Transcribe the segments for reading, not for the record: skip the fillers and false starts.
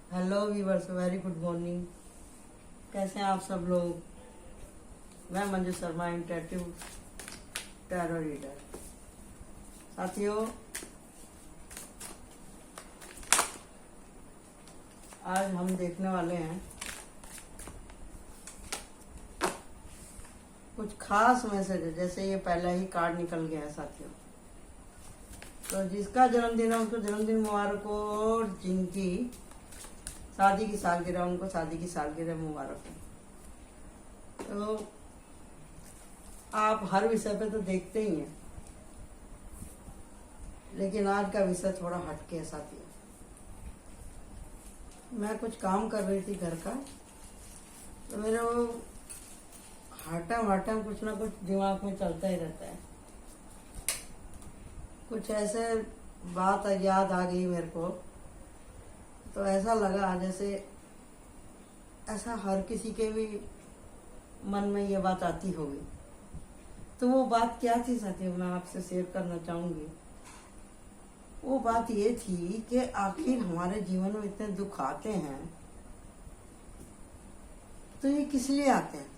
Hello viewers, very good morning. कैसे हैं आप सब लोग। मैं Manju Sharma, interactive tarot reader. साथियों, आज हम देखने वाले हैं कुछ खास मैसेज। जैसे ये पहला ही कार्ड निकल गया है साथियों, तो जिसका जन्मदिन है उसको जन्मदिन मुबारक हो, और जिनकी शादी की सालगिरह उनको शादी की सालगिरह मुबारक हो। तो आप हर विषय पे तो देखते ही हैं, लेकिन आज का विषय थोड़ा हटके है साथियों। मैं कुछ काम कर रही थी घर का, तो मेरे वो हटम कुछ ना कुछ दिमाग में चलता ही रहता है। कुछ ऐसे बात याद आ गई मेरे को, तो ऐसा लगा जैसे ऐसा हर किसी के भी मन में ये बात आती होगी। तो वो बात क्या थी साथियों, मैं आपसे शेयर करना चाहूंगी। वो बात ये थी कि आखिर हमारे जीवन में इतने दुख आते हैं, तो ये किस लिए आते हैं।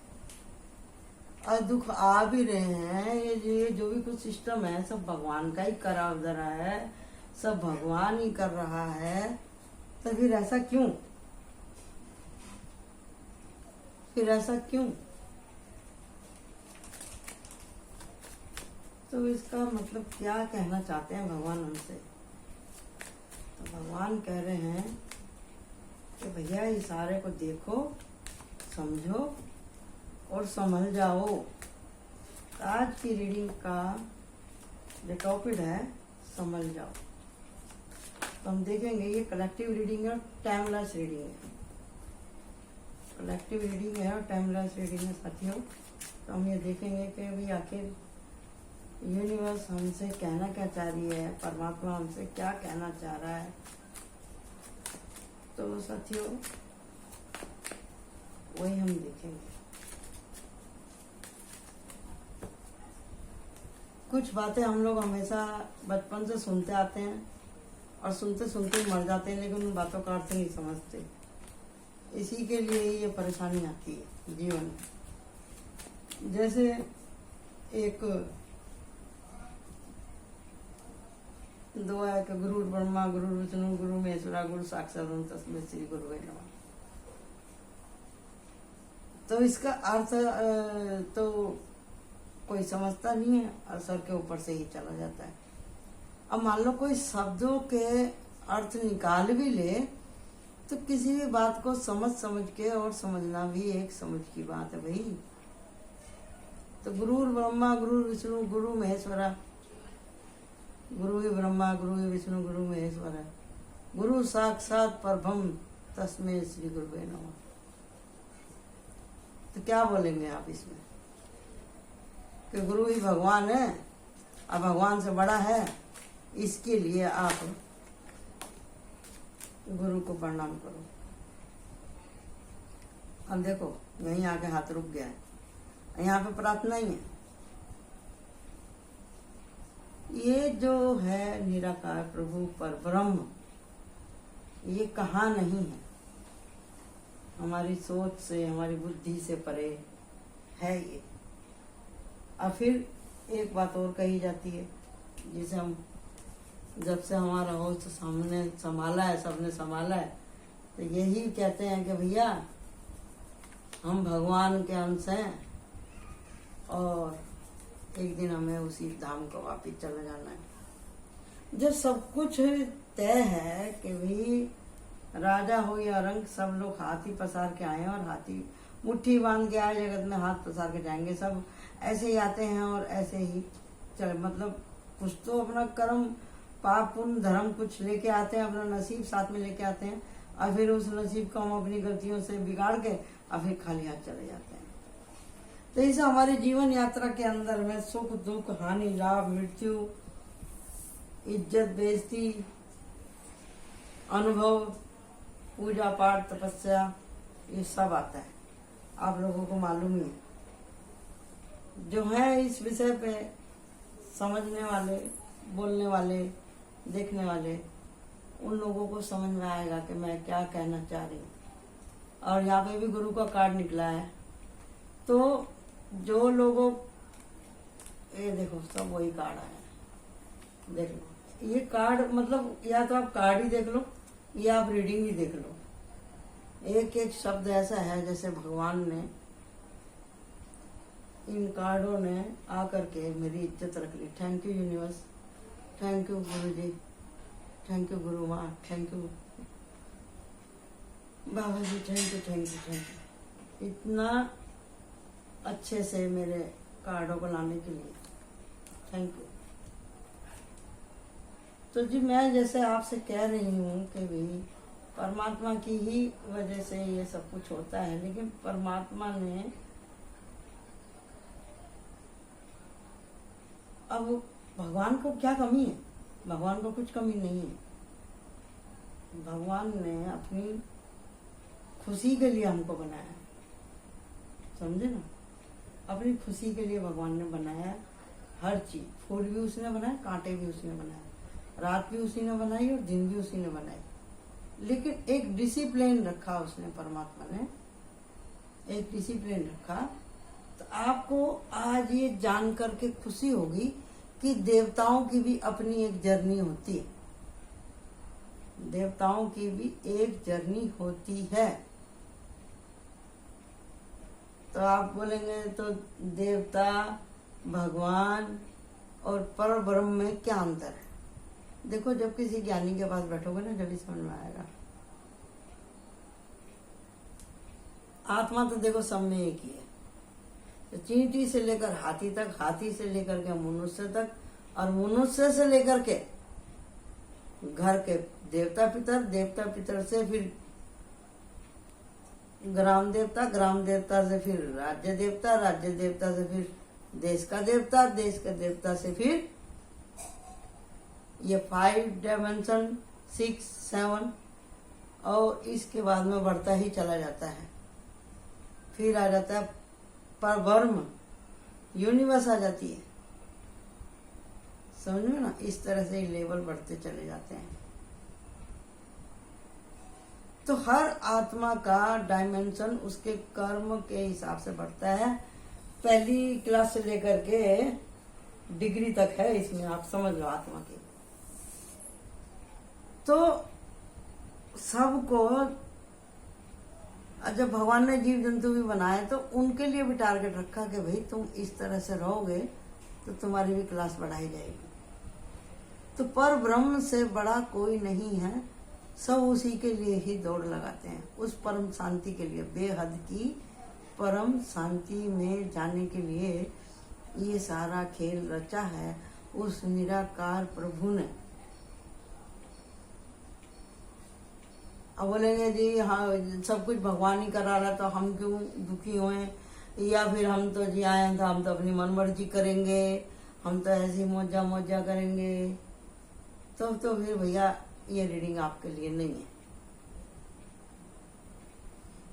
और दुख आ भी रहे हैं, ये जो भी कुछ सिस्टम है सब भगवान का ही करा धरा है, सब भगवान ही कर रहा है। तो फिर ऐसा क्यों, तो इसका मतलब क्या कहना चाहते हैं भगवान हमसे। तो भगवान कह रहे हैं कि भैया इशारे को देखो, समझो और समझ जाओ। आज की रीडिंग का जो टॉपिक है, समझ जाओ। तो हम देखेंगे ये कलेक्टिव रीडिंग है और टाइमलेस रीडिंग है। कलेक्टिव रीडिंग है और टाइमलेस रीडिंग है साथियों। तो हम ये देखेंगे कि अभी आखिर यूनिवर्स हमसे कहना क्या चाह रही है, परमात्मा हमसे क्या कहना चाह रहा है। तो साथियों वही हम देखेंगे। कुछ बातें हम लोग हमेशा बचपन से सुनते आते हैं और सुनते सुनते मर जाते हैं, लेकिन उन बातों का अर्थ नहीं समझते। इसी के लिए ये परेशानी आती है जीवन में। जैसे एक दुआ है कि गुरु ब्रह्मा गुरु विष्णु गुरु महेश्वरा गुरु साक्षात तस्मै श्री गुरुवे नमः। तो इसका अर्थ तो कोई समझता नहीं है और सर के ऊपर से ही चला जाता है। अब मान लो कोई शब्दों के अर्थ निकाल भी ले, तो किसी भी बात को समझ के और समझना भी एक समझ की बात है भाई। तो गुरु ब्रह्मा गुरु विष्णु गुरु महेश्वरा, गुरु ही ब्रह्मा गुरु ही विष्णु गुरु महेश्वरा, गुरु साक्षात परब्रह्म तस्मै श्री गुरुवे नमः। तो क्या बोलेंगे आप इसमें कि गुरु ही भगवान है और भगवान से बड़ा है, इसके लिए आप गुरु को प्रणाम करो। अब देखो यहीं आके हाथ रुक गया है, यहाँ पे प्रार्थना ही है। ये जो है निराकार प्रभु पर ब्रह्म, ये कहाँ नहीं है, हमारी सोच से हमारी बुद्धि से परे है ये। और फिर एक बात और कही जाती है, जिसे हम जब से हमारा होश सामने संभाला है, सबने संभाला है, तो यही कहते हैं कि भैया हम भगवान के अंश हैं और एक दिन हमें उसी धाम को वापिस चले जाना है। जब सब कुछ तय है कि भाई राजा हो या रंग, सब लोग हाथी पसार के आए और हाथी मुट्ठी बांध के आए, जगत में हाथ पसार के जाएंगे। सब ऐसे ही आते हैं और ऐसे ही चल, मतलब कुछ तो अपना कर्म पाप पुण्य धर्म कुछ लेके आते हैं, अपना नसीब साथ में लेके आते हैं, और फिर उस नसीब को हम अपनी गलतियों से बिगाड़ के और फिर खाली हाथ चले जाते हैं। तो इसे हमारे जीवन यात्रा के अंदर में सुख दुख हानि लाभ मृत्यु इज्जत बेइज्जती अनुभव पूजा पाठ तपस्या, ये सब आता है। आप लोगों को मालूम ही है। जो है इस विषय पे समझने वाले, बोलने वाले, देखने वाले, उन लोगों को समझ में आएगा कि मैं क्या कहना चाह रही हूँ। और यहाँ पे भी गुरु का कार्ड निकला है। तो जो लोगों, ये देखो सब वही कार्ड आया, देख लो। ये कार्ड मतलब या तो आप कार्ड ही देख लो या आप रीडिंग ही देख लो। एक एक शब्द ऐसा है जैसे भगवान ने, इन कार्डों ने आकर के मेरी इज्जत रख ली। Thank you universe, thank you guru ji, thank you guru maa, thank you baba ji, thank you thank you thank you, इतना अच्छे से मेरे कार्डों को लाने के लिए थैंक यू। तो जी मैं जैसे आपसे कह रही हूँ कि भाई परमात्मा की ही वजह से ये सब कुछ होता है, लेकिन परमात्मा ने अब भगवान को क्या कमी है? भगवान को कुछ कमी नहीं है। भगवान ने अपनी खुशी के लिए हमको बनाया, समझे ना? अपनी खुशी के लिए भगवान ने बनाया हर चीज। फूल भी उसने बनाया, कांटे भी उसने बनाए, रात भी उसी ने बनाई और दिन भी उसी ने बनाई। लेकिन एक डिसिप्लिन रखा उसने, परमात्मा ने एक डिसिप्लिन रखा। तो आपको आज ये जान करके खुशी होगी कि देवताओं की भी अपनी एक जर्नी होती है। देवताओं की भी एक जर्नी होती है। तो आप बोलेंगे तो देवता, भगवान और पर ब्रह्म में क्या अंतर है? देखो जब किसी ज्ञानी के पास बैठोगे ना, जल्दी समझ में आएगा। आत्मा तो देखो सब में एक ही है। तो चींटी से लेकर हाथी तक, हाथी से लेकर के मनुष्य तक, और मनुष्य से लेकर के घर के देवता पितर, देवता पितर से फिर ग्राम देवता, ग्राम देवता से फिर राज्य देवता, राज्य देवता से फिर देश का देवता, देश के देवता से फिर ये 5 डायमेंशन 6 7, और इसके बाद में बढ़ता ही चला जाता है। फिर आ जाता है परब्रह्म, यूनिवर्स आ जाती है। समझ में ना? इस तरह से लेवल बढ़ते चले जाते हैं। तो हर आत्मा का डायमेंशन उसके कर्म के हिसाब से बढ़ता है। पहली क्लास से लेकर के डिग्री तक है इसमें, आप समझ लो आत्मा की। तो सबको जब भगवान ने जीव जंतु भी बनाए तो उनके लिए भी टारगेट रखा कि भाई तुम इस तरह से रहोगे तो तुम्हारी भी क्लास बढ़ाई जाएगी। तो पर ब्रह्म से बड़ा कोई नहीं है। सब उसी के लिए ही दौड़ लगाते हैं, उस परम शांति के लिए, बेहद की परम शांति में जाने के लिए ये सारा खेल रचा है उस निराकार प्रभु ने। अब बोलेंगे जी हाँ सब कुछ भगवान ही करा रहा तो हम क्यों दुखी हुए, या फिर हम तो जी आए तो हम तो अपनी मनमर्जी करेंगे, हम तो ऐसी मौजा मौजा करेंगे। तो फिर भैया ये रीडिंग आपके लिए नहीं है।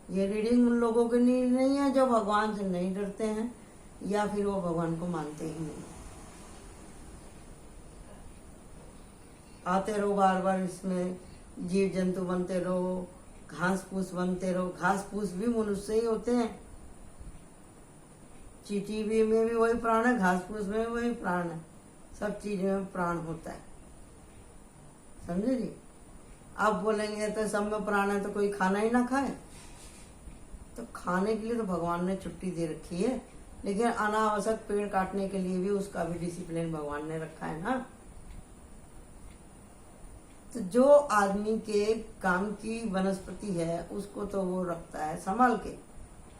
ये रीडिंग उन लोगों के लिए नहीं है जो भगवान से नहीं डरते हैं या फिर वो भगवान को मानते ही नहीं। आते रहो बार बार, इसमें जीव जंतु बनते रहो, घास फूस बनते रहो। घास फूस भी मनुष्य ही होते हैं। चींटी भी में भी वही प्राण है, घास फूस में भी वही प्राण है, सब चीजों में प्राण होता है। समझे जी? आप बोलेंगे तो सब में प्राण है तो कोई खाना ही ना खाए। तो खाने के लिए तो भगवान ने छुट्टी दे रखी है, लेकिन अनावश्यक पेड़ काटने के लिए भी उसका भी डिसिप्लिन भगवान ने रखा है ना। तो जो आदमी के काम की वनस्पति है उसको तो वो रखता है संभाल के,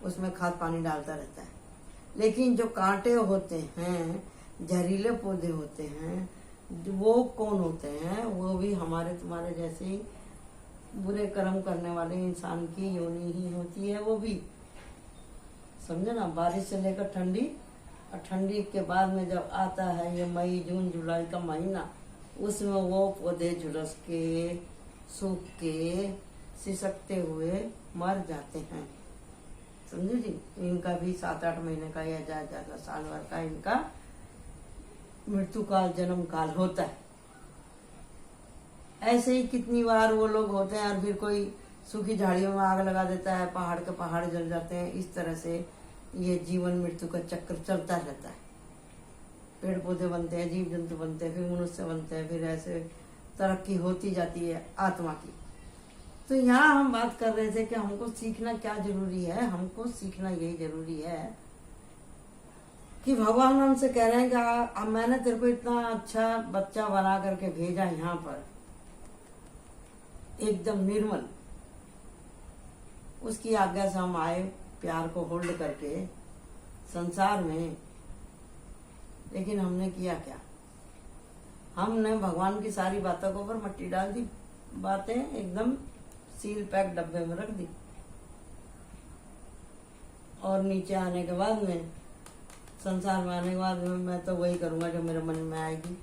उसमें खाद पानी डालता रहता है। लेकिन जो कांटे होते हैं, जहरीले पौधे होते हैं, वो कौन होते हैं? वो भी हमारे तुम्हारे जैसे ही बुरे कर्म करने वाले इंसान की योनि ही होती है। वो भी समझे ना? बारिश से लेकर ठंडी, और ठंडी के बाद में जब आता है ये मई जून जुलाई का महीना, उसमें वो पौधे झुलस के, सूख के, सिसकते हुए मर जाते हैं। समझे जी? इनका भी 7-8 महीने का या ज्यादा साल भर का इनका मृत्यु काल, जन्म काल होता है। ऐसे ही कितनी बार वो लोग होते हैं और फिर कोई सूखी झाड़ियों में आग लगा देता है, पहाड़ के पहाड़ जल जाते हैं। इस तरह से ये जीवन मृत्यु का चक्र चलता रहता है। पेड़ पौधे बनते हैं, जीव जंतु बनते हैं, फिर मनुष्य बनते हैं, फिर ऐसे तरक्की होती जाती है आत्मा की। तो यहाँ हम बात कर रहे थे कि हमको सीखना क्या जरूरी है। हमको सीखना यही जरूरी है कि भगवान हमसे कह रहे हैं कि अब मैंने तेरे को इतना अच्छा बच्चा बना करके भेजा यहाँ पर, एकदम निर्मल, उसकी आज्ञा से हम आए प्यार को होल्ड करके संसार में। लेकिन हमने किया क्या? हमने भगवान की सारी बातों के ऊपर मट्टी डाल दी, बातें एकदम सील पैक डब्बे में रख दी, और नीचे आने के बाद में, संसार में आने के बाद में, मैं तो वही करूंगा जो मेरे मन में आएगी।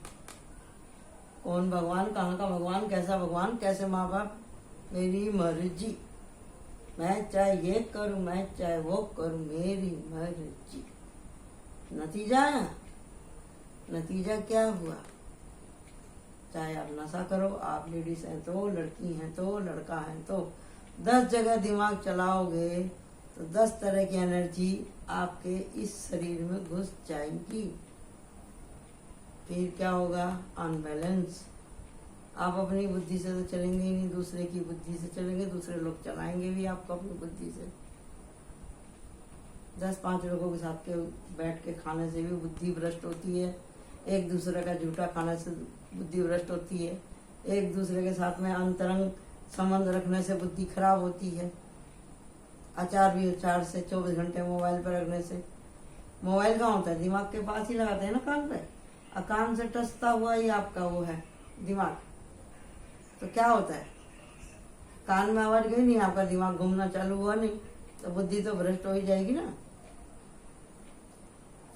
कौन भगवान, कहाँ का भगवान, कैसा भगवान, कैसे माँ बाप, मेरी मर्जी, मैं चाहे ये करूं, मैं चाहे वो करूं, मेरी मर्जी। नतीजा क्या हुआ? चाहे आप नशा करो, आप लेडीज हैं तो, लड़की हैं तो, लड़का है तो, 10 जगह दिमाग चलाओगे तो 10 तरह की एनर्जी आपके इस शरीर में घुस जाएगी। फिर क्या होगा? अनबैलेंस। आप अपनी बुद्धि से तो चलेंगे ही नहीं, दूसरे की बुद्धि से चलेंगे, दूसरे लोग चलाएंगे भी आपको अपनी बुद्धि से। 10-5 लोगों के साथ के बैठ के खाने से भी बुद्धि भ्रष्ट होती है, एक दूसरे का झूठा खाने से बुद्धि भ्रष्ट होती है, एक दूसरे के साथ में अंतरंग संबंध रखने से बुद्धि खराब होती है, आचार विचार से 24 घंटे मोबाइल पर रखने से। मोबाइल कहाँ होता है? दिमाग के पास ही लगाते हैं ना, कान पे, और कान से टसता हुआ ही आपका वो है दिमाग। तो क्या होता है? कान में आवाज गई नहीं, आपका दिमाग घूमना चालू हुआ नहीं, तो बुद्धि तो भ्रष्ट हो ही जाएगी ना।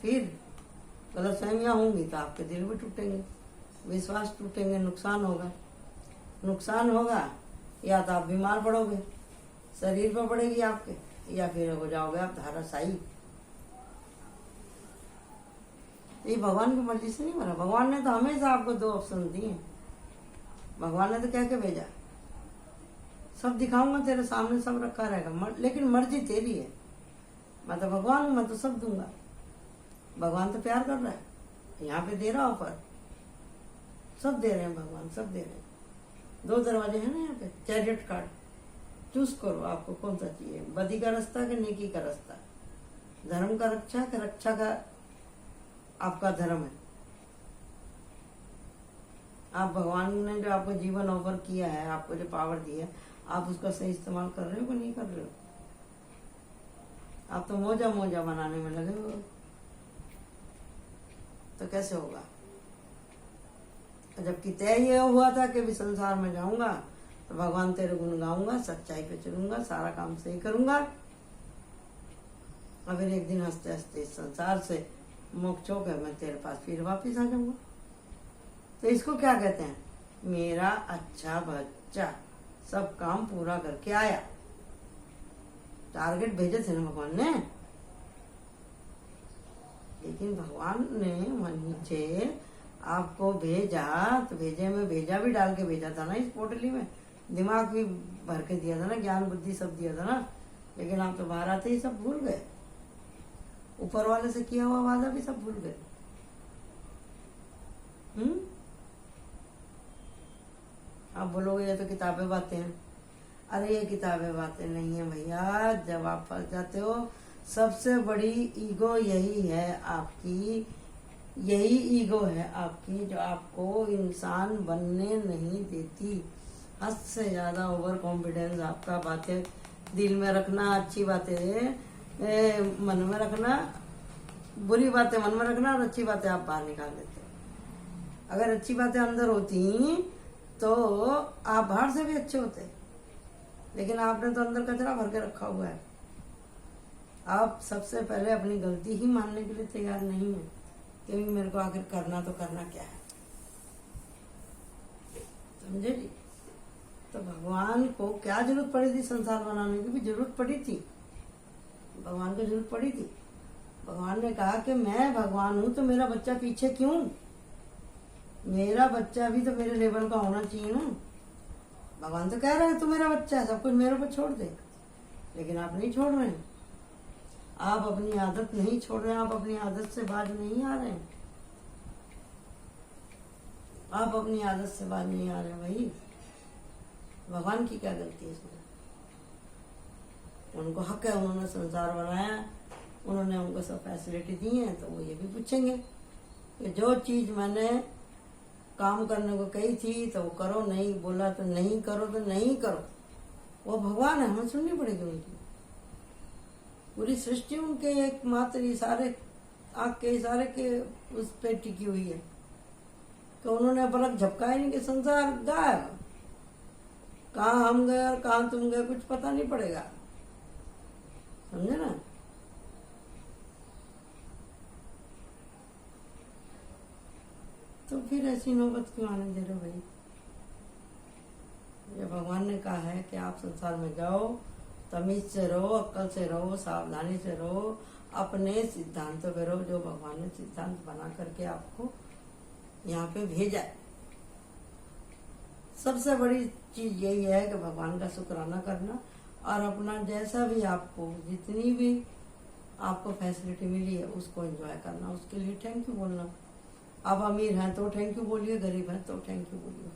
फिर गलतफहमियां होंगी तो आपके दिल भी टूटेंगे, विश्वास टूटेंगे, नुकसान होगा। या तो आप बीमार पड़ोगे, शरीर पर पड़ेगी आपके, या फिर हो जाओगे आप धाराशायी। ये भगवान की मर्जी से नहीं बना। भगवान ने तो हमेशा आपको 2 ऑप्शन दिए। भगवान ने तो कह के भेजा, सब दिखाऊंगा तेरे सामने, सब रखा रहेगा, लेकिन मर्जी तेरी है। मैं तो भगवान हूं, मैं तो सब दूंगा। भगवान तो प्यार कर रहा है, यहाँ पे दे रहा ऑफर, सब दे रहे हैं भगवान, सब दे रहे हैं। 2 दरवाजे हैं ना यहाँ पे, चैरियट कार्ड, चूज करो आपको कौन सा चाहिए, बदी का रास्ता कि नेकी का रास्ता, धर्म का रक्षा कि रक्षा का आपका धर्म है। आप भगवान ने जो आपको जीवन ऑफर किया है, आपको जो पावर दी है, आप उसका सही इस्तेमाल कर रहे हो कि नहीं कर रहे हो? आप तो मौजा बनाने में लगे हो, तो कैसे होगा? जबकि तय ये हुआ था कि भी संसार में जाऊंगा तो भगवान तेरे गुण गाऊंगा, सच्चाई पे चलूंगा, सारा काम सही करूंगा, और फिर एक दिन हंसते हंसते इस संसार से मोक्ष होकर मैं तेरे पास फिर वापिस आ जाऊंगा। तो इसको क्या कहते हैं? मेरा अच्छा बच्चा सब काम पूरा करके आया। टारगेट भेजे थे ना भगवान ने, लेकिन भगवान ने नीचे आपको भेजा, तो भेजा भी डाल के भेजा था ना इस पोटली में, दिमाग भी भर के दिया था ना, ज्ञान बुद्धि सब दिया था ना। लेकिन आप तो बाहर आते ही सब भूल गए, ऊपर वाले से किया हुआ वादा भी सब भूल गए। आप बोलोगे ये तो किताबें बातें हैं। अरे ये किताबें बातें नहीं है भैया। जब आप फंस जाते हो, सबसे बड़ी ईगो यही है आपकी, यही ईगो है आपकी जो आपको इंसान बनने नहीं देती। हद से ज्यादा ओवर कॉन्फिडेंस आपका, बातें दिल में रखना, अच्छी बातें मन में रखना, बुरी बातें मन में रखना, और अच्छी बातें आप बाहर निकाल देते हो। अगर अच्छी बातें अंदर होती तो आप बाहर से भी अच्छे होते, लेकिन आपने तो अंदर कचरा भर के रखा हुआ है। आप सबसे पहले अपनी गलती ही मानने के लिए तैयार नहीं है, क्योंकि मेरे को आखिर करना तो करना क्या है, समझे जी? तो भगवान को क्या जरूरत पड़ी थी? संसार बनाने की भी जरूरत पड़ी थी, भगवान को जरूरत पड़ी थी। भगवान ने कहा कि मैं भगवान हूं तो मेरा बच्चा पीछे क्यों? मेरा बच्चा भी तो मेरे लेवल का होना चाहिए ना। भगवान तो कह रहे हैं तू मेरा बच्चा है, सब कुछ मेरे ऊपर छोड़ दे, लेकिन आप नहीं छोड़ रहे हैं। आप अपनी आदत नहीं छोड़ रहे हैं, आप अपनी आदत से बाज नहीं आ रहे हैं, आप अपनी आदत से बाज नहीं आ रहे हैं। भाई भगवान की क्या गलती है इसमें? उनको हक है, उन्होंने संसार बनाया, उन्होंने उनको सब फैसिलिटी दी है, तो वो ये भी पूछेंगे कि जो चीज मैंने काम करने को कही थी तो वो करो, नहीं बोला तो नहीं करो, तो नहीं करो। वो भगवान है, हमें सुननी पड़ेगी उनकी। पूरी सृष्टि उनके एकमात्र इशारे, आँख के इशारे के उस पे टिकी हुई है तो उन्होंने पलक झपकाया नहीं कि संसार गायब। कहाँ हम गए और कहाँ तुम गए कुछ पता नहीं पड़ेगा, समझे ना। तो फिर ऐसी नौबत क्यों आने दे रहे भाई? ये भगवान ने कहा है कि आप संसार में जाओ, तमीज से रहो, अक्ल से रहो, सावधानी से रहो, अपने सिद्धांतों पे रहो, जो भगवान ने सिद्धांत बना करके आपको यहाँ पे भेजा है। सबसे बड़ी चीज यही है कि भगवान का शुक्राना करना और अपना जैसा भी आपको, जितनी भी आपको फैसिलिटी मिली है उसको एंजॉय करना, उसके लिए थैंक यू बोलना। आप अमीर हैं तो थैंक यू बोलिए, गरीब हैं तो थैंक यू बोलिए।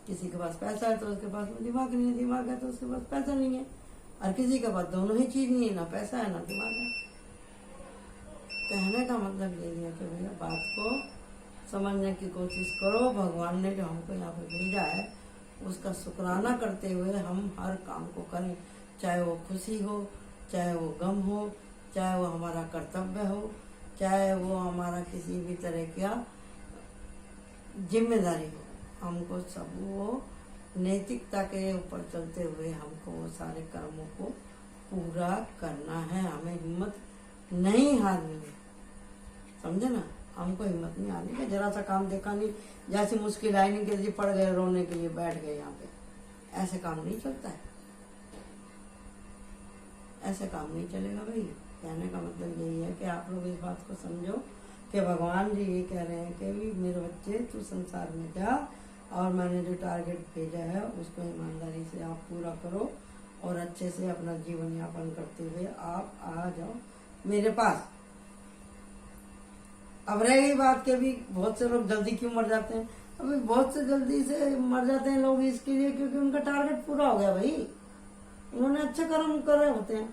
किसी के पास पैसा है तो उसके पास में दिमाग नहीं है, दिमाग है तो उसके पास पैसा नहीं है, और किसी के पास दोनों ही चीज नहीं है, ना पैसा है ना दिमाग है। कहने का मतलब यही है कि भैया बात को समझने की कोशिश करो। भगवान ने जो हमको यहाँ पे भेजा है उसका शुक्राना करते हुए हम हर काम को करें, चाहे वो खुशी हो, चाहे वो गम हो, चाहे वो हमारा कर्तव्य हो, चाहे वो हमारा किसी भी तरह का जिम्मेदारी हो। हमको सब वो नैतिकता के ऊपर चलते हुए हमको वो सारे कर्मों को पूरा करना है। हमें हिम्मत नहीं हारनी है, समझे ना। हमको हिम्मत नहीं हारनी है। जरा सा काम देखा नहीं, जैसी मुश्किल आई नहीं कि पड़ गए रोने के लिए बैठ गए यहाँ पे, ऐसे काम नहीं चलता है, ऐसे काम नहीं चलेगा भाई। कहने का मतलब यही है कि आप लोग इस बात को समझो कि भगवान जी ये कह रहे हैं कि भी मेरे बच्चे तू संसार में जा और मैंने जो टारगेट भेजा है उसको ईमानदारी से आप पूरा करो और अच्छे से अपना जीवन यापन करते हुए आप आ जाओ मेरे पास। अब रही बात के भी बहुत से लोग जल्दी क्यों मर जाते हैं? अभी बहुत से जल्दी से मर जाते हैं लोग इसके लिए क्योंकि उनका टारगेट पूरा हो गया भाई, उन्होंने अच्छे कर्म कर रहे होते हैं।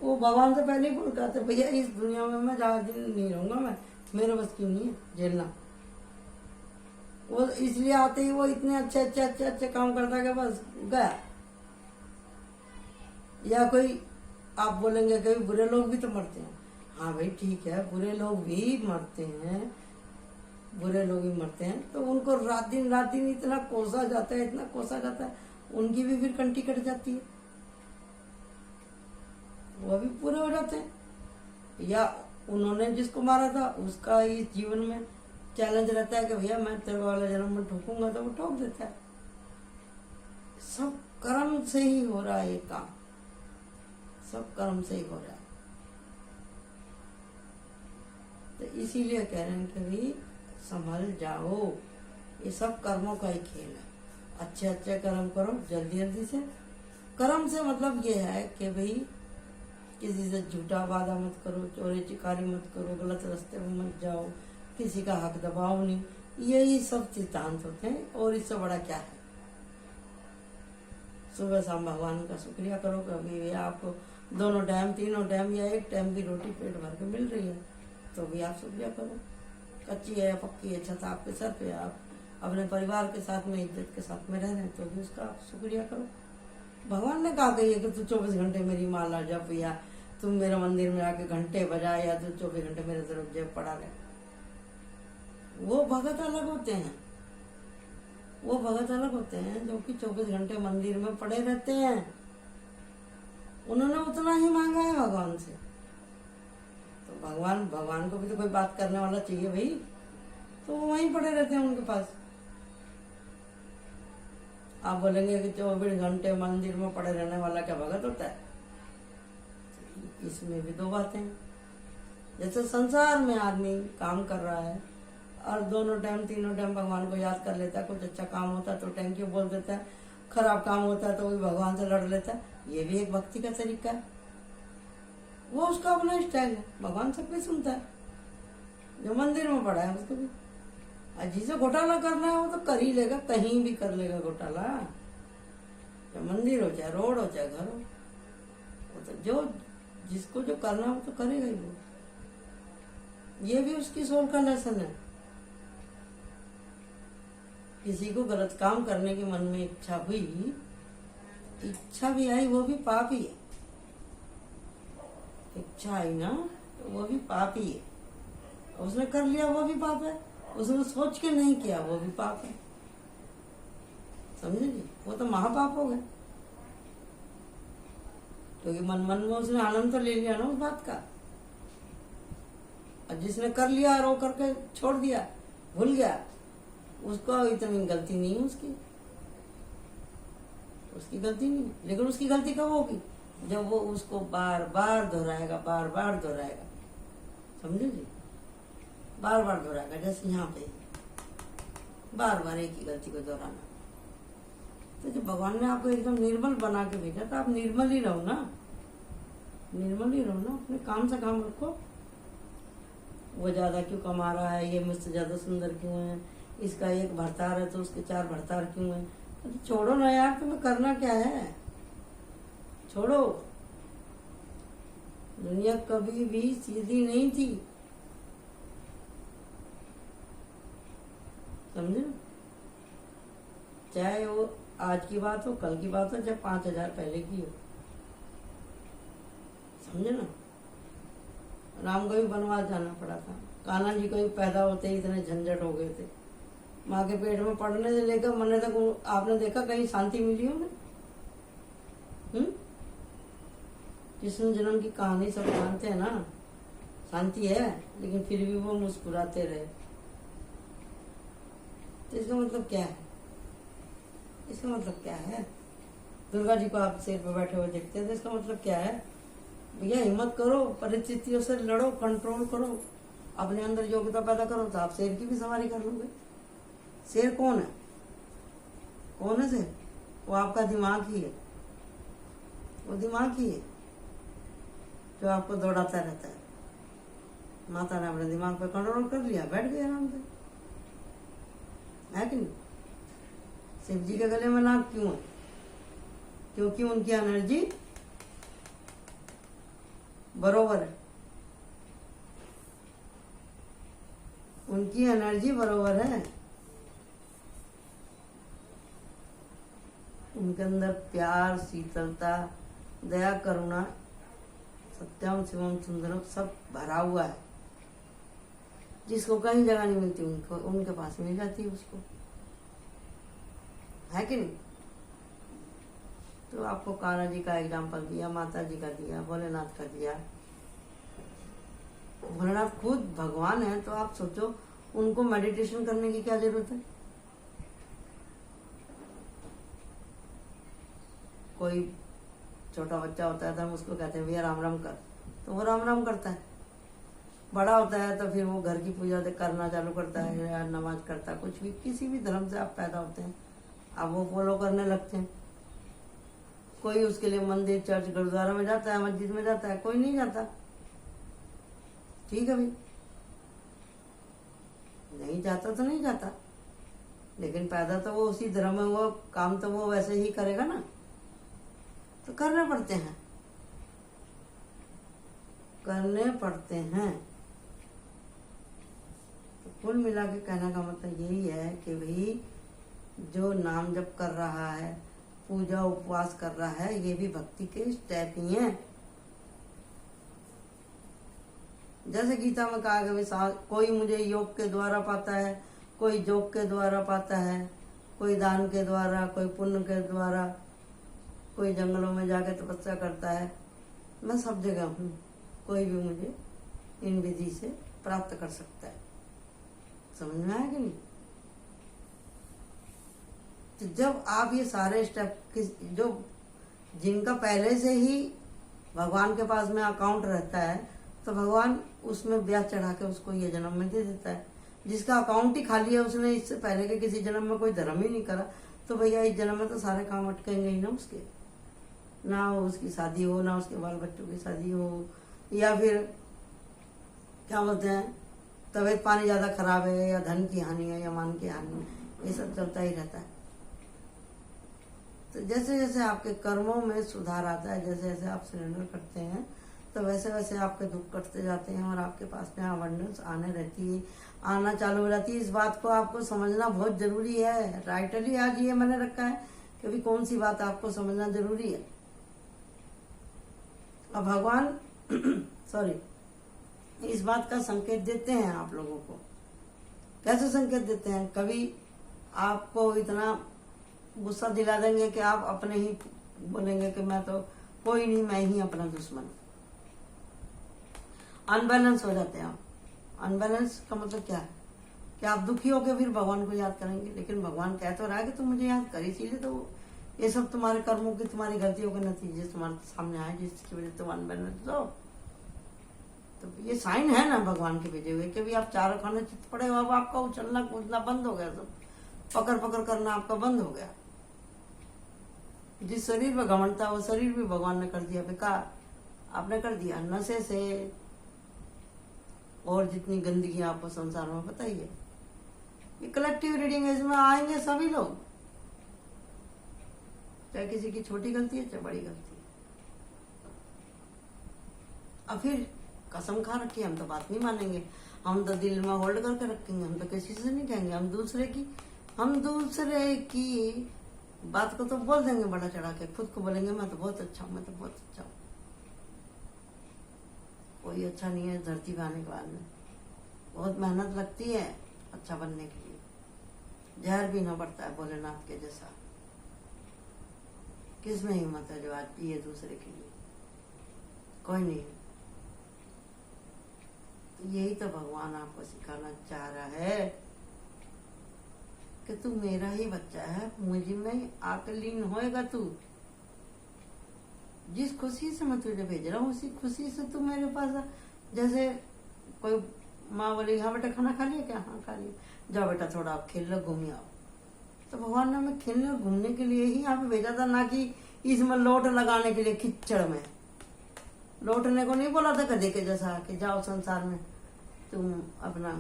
वो भगवान से पहले ही बोल कहते भैया इस दुनिया में मैं ज्यादा दिन नहीं रहूंगा, मैं मेरे बस क्यों नहीं है झेलना। वो इसलिए आते ही वो इतने अच्छे काम करता है कि बस गया। या कोई आप बोलेंगे कि बुरे लोग भी तो मरते हैं, हाँ भाई ठीक है, बुरे लोग भी मरते हैं, बुरे लोग भी मरते हैं, तो उनको रात दिन इतना कोसा जाता है, इतना कोसा जाता है, उनकी भी फिर कंठी कट जाती है, वो भी पूरे हो जाते हैं। या उन्होंने जिसको मारा था उसका इस जीवन में चैलेंज रहता है कि भैया मैं तेरे वाले जन्म में ठोकूंगा, तो वो ठोक देता है। सब कर्म से ही हो रहा है ये काम, सब कर्म से ही हो रहा है। तो इसीलिए कह रहे हैं कि भाई संभल जाओ, ये सब कर्मों का ही खेल है। अच्छे कर्म करो जल्दी से। कर्म से मतलब ये है कि भाई किसी से झूठा वादा मत करो, चोरी चिकारी मत करो, गलत रास्ते में मत जाओ, किसी का हक दबाओ नहीं, यही सब सिद्धांत होते हैं। और इससे बड़ा क्या है? सुबह शाम भगवान का शुक्रिया करो कि अभी आपको दोनों टाइम, तीनों टाइम या एक टाइम भी रोटी पेट भर के मिल रही है तो भी आप शुक्रिया करो। कच्ची है या पक्की है छत आपके सर पे, आप अपने परिवार के साथ में इज्जत के साथ में रह रहे हैं तो भी उसका शुक्रिया करो। भगवान ने कहा कि तू 24 घंटे मेरी माला जप, या तुम मेरे मंदिर में आके घंटे बजा, या तू 24 घंटे मेरे तरफ जब पड़ा रहे। वो भगत अलग होते हैं, वो भगत अलग होते हैं जो कि 24 घंटे मंदिर में पड़े रहते हैं। उन्होंने उतना ही मांगा है भगवान से, तो भगवान को भी तो कोई बात करने वाला चाहिए भाई, तो वो वहीं पड़े रहते हैं उनके पास। आप बोलेंगे कि 24 घंटे मंदिर में पड़े रहने वाला क्या भगत होता है? इसमें भी दो बातें हैं। जैसे संसार में आदमी काम कर रहा है, और दोनों टाइम तीनों टाइम भगवान को याद कर लेता है। कुछ अच्छा काम होता है तो थैंक यू बोल देता है, खराब काम होता है तो भी भगवान से लड़ लेता है। ये भी एक भक्ति का तरीका है, वो उसका अपना स्टाइल है। भगवान सब भी सुनता है, जो मंदिर में पड़ा है उसको भी। और जिसे घोटाला करना है वो तो कर ही लेगा, कहीं भी कर लेगा घोटाला, चाहे मंदिर हो, चाहे रोड हो, चाहे घर हो। वो तो जो जिसको जो करना है वो तो करेगा ही वो। ये भी उसकी सोल का लेसन है। किसी को गलत काम करने की मन में इच्छा हुई, इच्छा भी आई, वो भी पाप ही है। इच्छा आई ना तो वो भी पाप ही है। उसने कर लिया वो भी पाप है, उसने सोच के नहीं किया वो भी पाप है। समझे जी? वो तो महापाप हो गए, क्योंकि मन मन में उसने आनंद तो ले लिया ना उस बात का। और जिसने कर लिया रो करके छोड़ दिया, भूल गया, उसको इतनी गलती नहीं है उसकी गलती नहीं। लेकिन उसकी गलती कब होगी? जब वो उसको बार बार दोहराएगा, बार बार दोहराएगा। समझे जी? बार बार दोहराएगा। जैसे यहाँ पे बार बार एक ही गलती को दोहराना। तो जब भगवान ने आपको एकदम निर्मल बना के भेजा तो आप निर्मल ही रहो ना, निर्मल ही रहो ना। अपने काम से काम रखो। वो ज्यादा क्यों कमा रहा है, ये मुझसे ज्यादा सुंदर क्यों है, इसका एक भरतार है तो उसके 4 भरतार क्यों है? तो छोड़ो ना यार, तुम्हें करना क्या है? छोड़ो। दुनिया कभी भी सीधी नहीं थी, समझे? चाहे वो आज की बात हो, कल की बात हो, चाहे 5000 पहले की हो। समझे ना? राम को भी वनवास जाना पड़ा था, कान्हा जी को भी पैदा होते ही इतने झंझट हो गए थे। माँ के पेट में पड़ने से लेकर मरने तक आपने देखा कहीं शांति मिली उन्हें? कृष्ण जन्म की कहानी सब जानते हैं ना, शांति है, लेकिन फिर भी वो मुस्कुराते रहे। तो इसका मतलब क्या है? इसका मतलब क्या है? दुर्गा जी को आप शेर पे बैठे हुए देखते हैं तो इसका मतलब क्या है? भैया हिम्मत करो, परिस्थितियों से लड़ो, कंट्रोल करो, अपने अंदर योग्यता पैदा करो तो आप शेर की भी सवारी कर लोगे। शेर कौन है? कौन है शेर? वो आपका दिमाग ही है। वो दिमाग ही है जो आपको दौड़ाता रहता है। माता ने अपने दिमाग पे कंट्रोल कर लिया, बैठ गए आराम से, है कि नहीं? शिव जी के गले में नाग क्यों है? क्योंकि उनकी एनर्जी बरोबर है, उनकी एनर्जी बरोबर है। उनके अंदर प्यार, शीतलता, दया, करुणा, सत्यम शिवम सुंदरम सब भरा हुआ है। जिसको कहीं जगह नहीं मिलती उनको उनके पास मिल जाती है उसको, है कि नहीं? तो आपको कान्हा जी का एग्जाम्पल दिया, माता जी का दिया, भोलेनाथ का दिया। भोलेनाथ खुद भगवान है तो आप सोचो उनको मेडिटेशन करने की क्या जरूरत है? कोई छोटा बच्चा होता है तो हम उसको कहते हैं भैया राम राम कर, तो वो राम राम करता है। बड़ा होता है तो फिर वो घर की पूजा करना चालू करता है या नमाज करता है, कुछ भी, किसी भी धर्म से आप पैदा होते हैं आप वो फॉलो करने लगते हैं। कोई उसके लिए मंदिर, चर्च, गुरुद्वारा में जाता है, मस्जिद में जाता है, कोई नहीं जाता। ठीक है भाई, नहीं जाता तो नहीं जाता, लेकिन पैदा तो वो उसी धर्म में, वो काम तो वो वैसे ही करेगा ना, तो करने पड़ते हैं, करने पड़ते हैं। तो कुल मिला के कहने का मतलब यही है कि भाई जो नाम जप कर रहा है, पूजा उपवास कर रहा है, ये भी भक्ति के स्टेप ही हैं। जैसे गीता में कहा गया, कोई मुझे योग के द्वारा पाता है, कोई जोग के द्वारा पाता है, कोई दान के द्वारा, कोई पुण्य के द्वारा, कोई जंगलों में जाकर तपस्या करता है। मैं सब जगह हूँ, कोई भी मुझे इन विधि से प्राप्त कर सकता है। समझ में आया कि नहीं? तो जब आप ये सारे स्टेप जो जिनका पहले से ही भगवान के पास में अकाउंट रहता है, तो भगवान उसमें ब्याज चढ़ा के उसको ये जन्म में दे देता है। जिसका अकाउंट ही खाली है, उसने इससे पहले के किसी जन्म में कोई धर्म ही नहीं करा, तो भैया इस जन्म में तो सारे काम अटकेंगे ही ना उसके। ना उसकी शादी हो, ना उसके बाल बच्चों की शादी हो, या फिर क्या बोलते हैं तबीयत पानी ज्यादा खराब है, या धन की हानि है, या मान की हानि है, ये सब चलता ही रहता है। तो जैसे जैसे आपके कर्मों में सुधार आता है, जैसे जैसे आप सरेंडर करते हैं, तो वैसे वैसे आपके दुख कटते जाते हैं और आपके पास में अबंडेंस आना चालू हो जाती है। इस बात को आपको समझना बहुत जरूरी है। टाइटल ही आज ये मैंने रखा है कि अभी कौन सी बात आपको समझना जरूरी है। अब भगवान सॉरी इस बात का संकेत देते हैं आप लोगों को। कैसे संकेत देते हैं? कभी आपको इतना गुस्सा दिला देंगे कि आप अपने ही बोलेंगे कि मैं तो कोई नहीं, मैं ही अपना दुश्मन। अनबैलेंस हो जाते हैं आप। अनबैलेंस का मतलब क्या है कि आप दुखी होकर फिर भगवान को याद करेंगे, लेकिन भगवान कह तो रहा है कि तुम मुझे याद कर, इसीलिए तो ये सब तुम्हारे कर्मों की, तुम्हारी गलतियों के नतीजे तुम्हारे सामने आए, जिसकी वजह से तुम अनबैलेंस हो। तो ये साइन है ना भगवान के भेजे हुए कि भी आप चारों खाने चित पड़े हो। अब आपका उछलना कूदना बंद हो गया, सब पकड़ पकड़ करना आपका बंद हो गया। जिस शरीर में घमंड था वो शरीर भी भगवान ने कर दिया बेकार, आपने कर दिया नशे से। और जितनी गंदगी आपको संसार में बताइए, ये कलेक्टिव रीडिंग इसमें आएंगे सभी लोग, चाहे किसी की छोटी गलती है चाहे बड़ी गलती है। अब फिर कसम खा रखी है, हम तो बात नहीं मानेंगे, हम तो दिल में होल्ड करके रखेंगे, हम तो किसी से नहीं कहेंगे, हम दूसरे की बात को तो बोल देंगे बड़ा चढ़ा के, खुद को बोलेंगे मैं तो बहुत अच्छा हूँ, मैं तो बहुत अच्छा हूँ। कोई अच्छा नहीं है धरती पे आने के बाद में। बहुत मेहनत लगती है अच्छा बनने के लिए, जहर पीना पड़ता है भोलेनाथ के जैसा। किसमें हिम्मत है जो आज पिए दूसरे के लिए? कोई नहीं। तो यही तो भगवान आपको सिखाना चाह रहा है कि तू मेरा ही बच्चा है, मुझे में आकर लीन होएगा तू। जिस खुशी से मैं तुझे भेज रहा हूँ उसी खुशी से तू मेरे पास आ। जैसे कोई माँ बोली हाँ बेटा खाना खा लिया क्या? हाँ खा लिया, जाओ बेटा थोड़ा आप खेल लो घूम आओ। तो भगवान ने हमें खेलने और घूमने के लिए ही यहाँ पे भेजा था, ना कि इसमें लोट लगाने के लिए कीचड़ में। लौटने को नहीं बोला था कदे के जैसा कि जाओ संसार में तुम अपना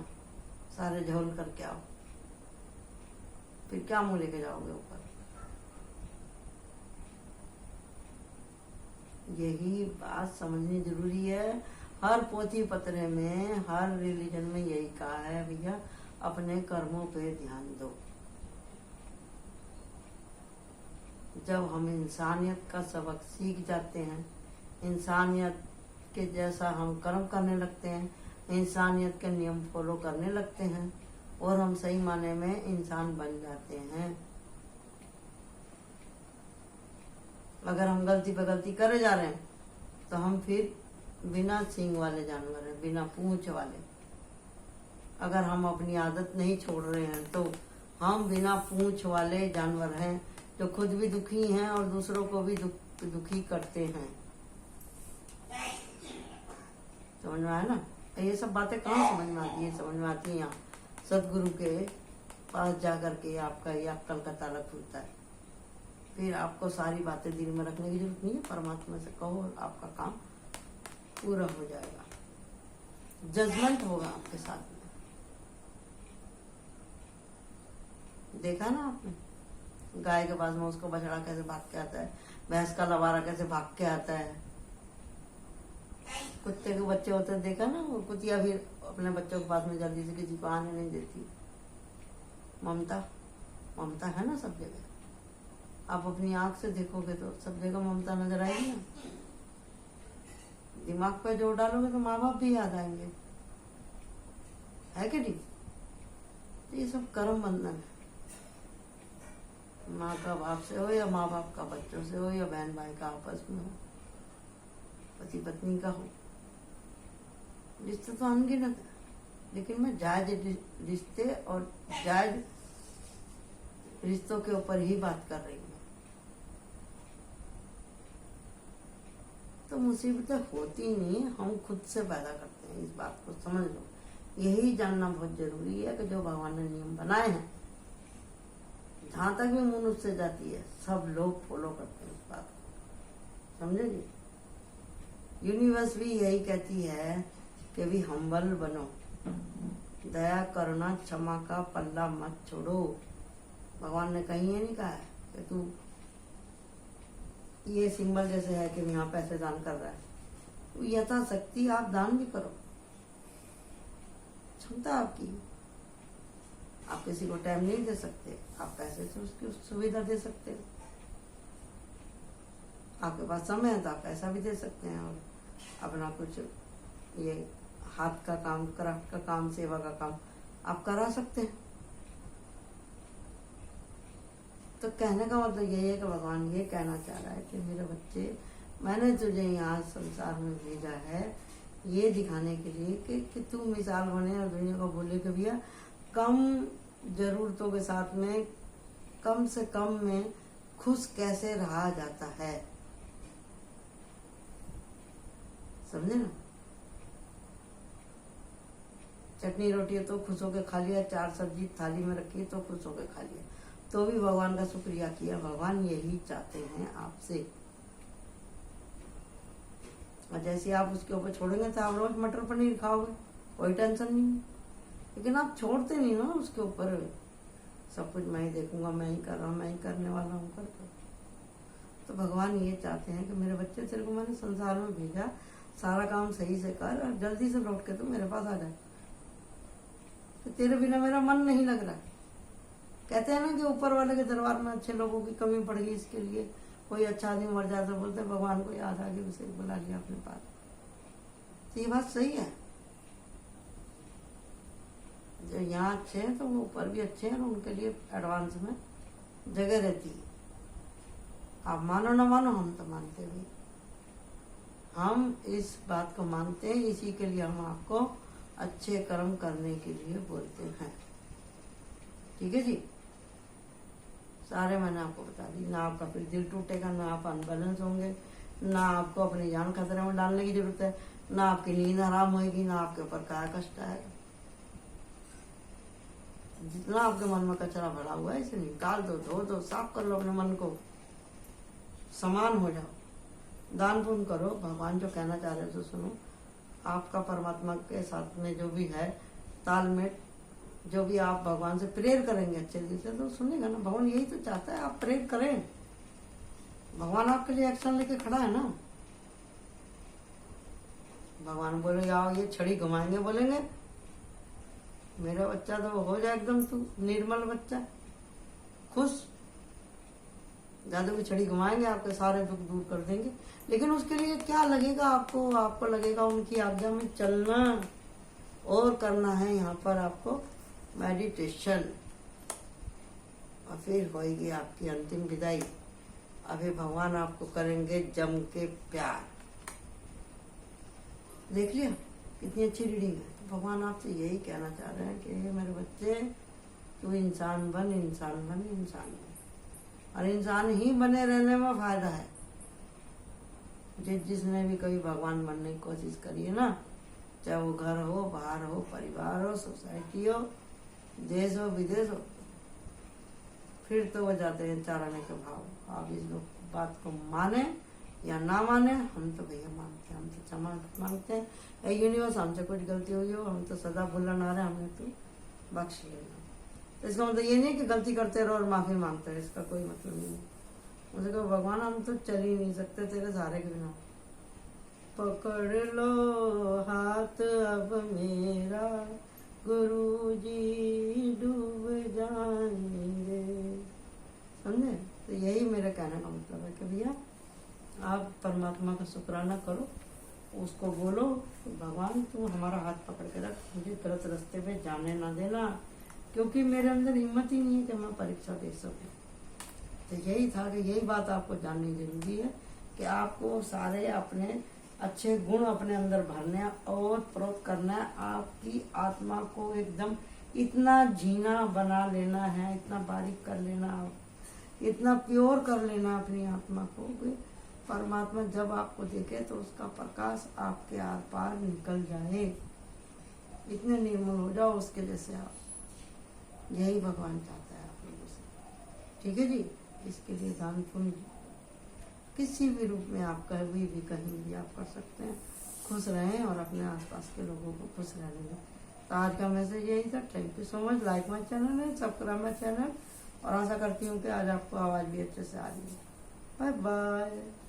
सारे झोल करके आओ, फिर क्या मुंह लेके जाओगे ऊपर। यही बात समझनी जरूरी है। हर पोथी पत्र में, हर रिलीजन में यही कहा है भैया अपने कर्मों पे ध्यान दो। जब हम इंसानियत का सबक सीख जाते हैं, इंसानियत के जैसा हम कर्म करने लगते हैं, इंसानियत के नियम फॉलो करने लगते हैं और हम सही माने में इंसान बन जाते हैं। अगर हम गलती पे गलती करे जा रहे हैं तो हम फिर बिना सींग वाले जानवर हैं, बिना पूंछ वाले। अगर हम अपनी आदत नहीं छोड़ रहे हैं तो हम बिना पूंछ वाले जानवर हैं, जो खुद भी दुखी हैं और दूसरों को भी दुखी करते हैं। समझ में आया ना? ये सब बातें कहाँ समझ में आती है? समझ में आती है यहाँ सदगुरु के पास जाकर के आपका ये अक्कल का ताला खुलता है। फिर आपको सारी बातें दिल में रखने की जरूरत नहीं है, परमात्मा से कहो और आपका काम पूरा हो जाएगा। जजमेंट होगा आपके साथ में। देखा ना आपने गाय के पास में उसको बछड़ा कैसे भाग के आता है, भैंस का लवारा कैसे भाग के आता है, कुत्ते के बच्चे होते हैं देखा ना, वो कुतिया भी अपने बच्चों के पास में जल्दी से किसी को आने नहीं देती। ममता, ममता है ना सब जगह। आप अपनी आंख से देखोगे तो सब जगह ममता नजर आएगी ना। दिमाग पे जोर डालोगे तो माँ बाप भी याद आएंगे, है कि नहीं? तो ये सब कर्म बंधन है। माँ का बाप से हो या माँ बाप का बच्चों से हो या बहन भाई का आपस में हो, पति पत्नी का हो, रिश्ते तो अनगिनत है। लेकिन मैं जायज रिश्ते और जायज रिश्तों के ऊपर ही बात कर रही हूँ। तो मुसीबतें होती नहीं, हम खुद से पैदा करते हैं। इस बात को समझ लो यही जानना बहुत जरूरी है कि जो भगवान ने नियम बनाए हैं, जहां तक भी मनुष्य से जाती है, सब लोग फॉलो करते हैं इस बात को, समझे जी। यूनिवर्स भी यही कहती है कि भी हम्बल बनो, दया करुणा क्षमा का पल्ला मत छोड़ो। भगवान ने कहीं ये नहीं कहा है कि तू ये सिंबल जैसे है कि यहाँ पैसे दान कर रहा है, तो यथाशक्ति आप दान भी करो, क्षमता आपकी। आप किसी को टाइम नहीं दे सकते, आप पैसे से उसकी सुविधा दे सकते हो। आपके पास समय है तो आप पैसा भी दे सकते हैं और अपना कुछ ये हाथ का काम, क्राफ्ट का काम, सेवा का काम आप करा सकते हैं। तो कहने का मतलब यही है कि भगवान ये कहना चाह रहा है कि मेरे बच्चे, मैंने तुझे यहाँ संसार में भेजा है ये दिखाने के लिए कि तू मिसाल बने और दुनिया को बोले कि भैया कम जरूरतों के साथ में कम से कम में खुश कैसे रहा जाता है, समझे ना। चटनी रोटी तो खुश होकर खा लिया, 4 सब्जी थाली में रखी तो खुश होकर खा लिया, तो भी भगवान का शुक्रिया किया। भगवान यही चाहते हैं आपसे। और जैसे आप उसके ऊपर छोड़ेंगे तो आप रोज मटर पनीर खाओगे, कोई टेंशन नहीं है। लेकिन आप छोड़ते नहीं ना उसके ऊपर, सब कुछ मैं ही देखूंगा, मैं ही कर रहा हूँ, मैं ही करने वाला हूँ कर। तो भगवान ये चाहते हैं कि मेरे बच्चे, तेरे को मैंने संसार में भेजा, सारा काम सही से कर और जल्दी से लौट के तू मेरे पास आ जाए। तो तेरे बिना मेरा मन नहीं लग रहा। कहते हैं ना कि ऊपर वाले के दरबार में अच्छे लोगों की कमी पड़ गई, इसके लिए कोई अच्छा आदमी मर जाता, बोलते भगवान को याद आ गया, उसे बुला लिया अपने पास। तो ये बात सही है, जो यहाँ अच्छे हैं तो वो ऊपर भी अच्छे हैं, उनके लिए एडवांस में जगह रहती है। आप मानो ना मानो, हम तो मानते हैं भाई, हम इस बात को मानते हैं, इसी के लिए हम आपको अच्छे कर्म करने के लिए बोलते हैं। ठीक है जी, सारे मैंने आपको बता दी। ना आपका फिर दिल टूटेगा, ना आप अनबैलेंस होंगे, ना आपको अपनी जान खतरे में डालने की जरूरत है, ना आपकी नींद हराम होगी, ना आपके ऊपर काय कष्ट आएगा। जितना आपके मन में कचरा भरा हुआ है इसे निकाल दो, धो दो, साफ कर लो अपने मन को, समान हो जाओ, दान पुण्य करो। भगवान जो कहना चाह रहे हो तो सुनो। आपका परमात्मा के साथ में जो भी है तालमेल, जो भी आप भगवान से प्रेयर करेंगे अच्छे दिल से तो सुनेगा ना। भगवान यही तो चाहता है आप प्रेयर करें, भगवान आपके लिए एक्शन लेके खड़ा है ना। भगवान बोले आओ ये छड़ी घुमाएंगे, बोलेंगे मेरा बच्चा तो हो जाए एकदम तू निर्मल बच्चा, खुश। जादू की छड़ी घुमाएंगे, आपके सारे दुख दूर कर देंगे। लेकिन उसके लिए क्या लगेगा आपको? आपको लगेगा उनकी आज्ञा में चलना और करना है यहाँ पर आपको मेडिटेशन, और फिर होगी आपकी अंतिम विदाई। अभी भगवान आपको करेंगे जम के प्यार। देख लिया कितनी अच्छी रीडिंग है। तो भगवान आपसे यही कहना चाह रहे हैं कि मेरे बच्चे, तू इंसान बन, इंसान बन, इंसान बन। और इंसान ही बने रहने में फायदा है। जिसने भी कभी भगवान बनने की कोशिश करी है ना, चाहे वो घर हो, बाहर हो, परिवार हो, सोसाइटी हो, देश हो, विदेश हो, फिर तो वो जाते हैं चाराने के भाव। आप इस लोग बात को माने या ना माने, हम तो भैया मानते हैं, हम तो क्षमा मांगते हैं। यूनिवर्स हमसे कुछ गलती हुई हो, हम तो सदा भूलन आ रहे हैं, हमने तो बख्श लेना। तो इसका मतलब ये नहीं कि गलती करते रहो और माफी मांगते रहो, इसका कोई मतलब नहीं है। मुझे कहो भगवान हम तो चल ही नहीं सकते तेरे सहारे के बिना, पकड़ लो हाथ अब मेरा, गुरुजी डूब जाएंगे। समझे? तो यही मेरा कहने का मतलब है कि भैया आप परमात्मा का शुक्राना करो, उसको बोलो भगवान तू हमारा हाथ पकड़ के रख, मुझे गलत रास्ते पे जाने ना देना, क्योंकि मेरे अंदर हिम्मत ही नहीं है कि मैं परीक्षा दे सकूं। तो यही था कि यही बात आपको जाननी जरूरी है कि आपको सारे अपने अच्छे गुण अपने अंदर भरने और प्रोत करना है। आपकी आत्मा को एकदम इतना जीना बना लेना है, इतना बारीक कर लेना, इतना प्योर कर लेना अपनी आत्मा को कि परमात्मा जब आपको देखे तो उसका प्रकाश आपके आर पार निकल जाए। इतने निर्मल हो जाओ उसके जैसे आप। यही भगवान चाहता है आप लोगों से। ठीक है जी। इसके लिए दान पुण्य किसी भी रूप में आप कभी भी कहीं भी आप कर सकते हैं। खुश रहें और अपने आसपास के लोगों को खुश रहने दें। तो आज का मैसेज यही था। Thank you so much. Like my channel है, सब्सक्राइब माई चैनल, और आशा करती हूँ कि आज आपको आवाज़ भी अच्छे से आ रही है। Bye bye.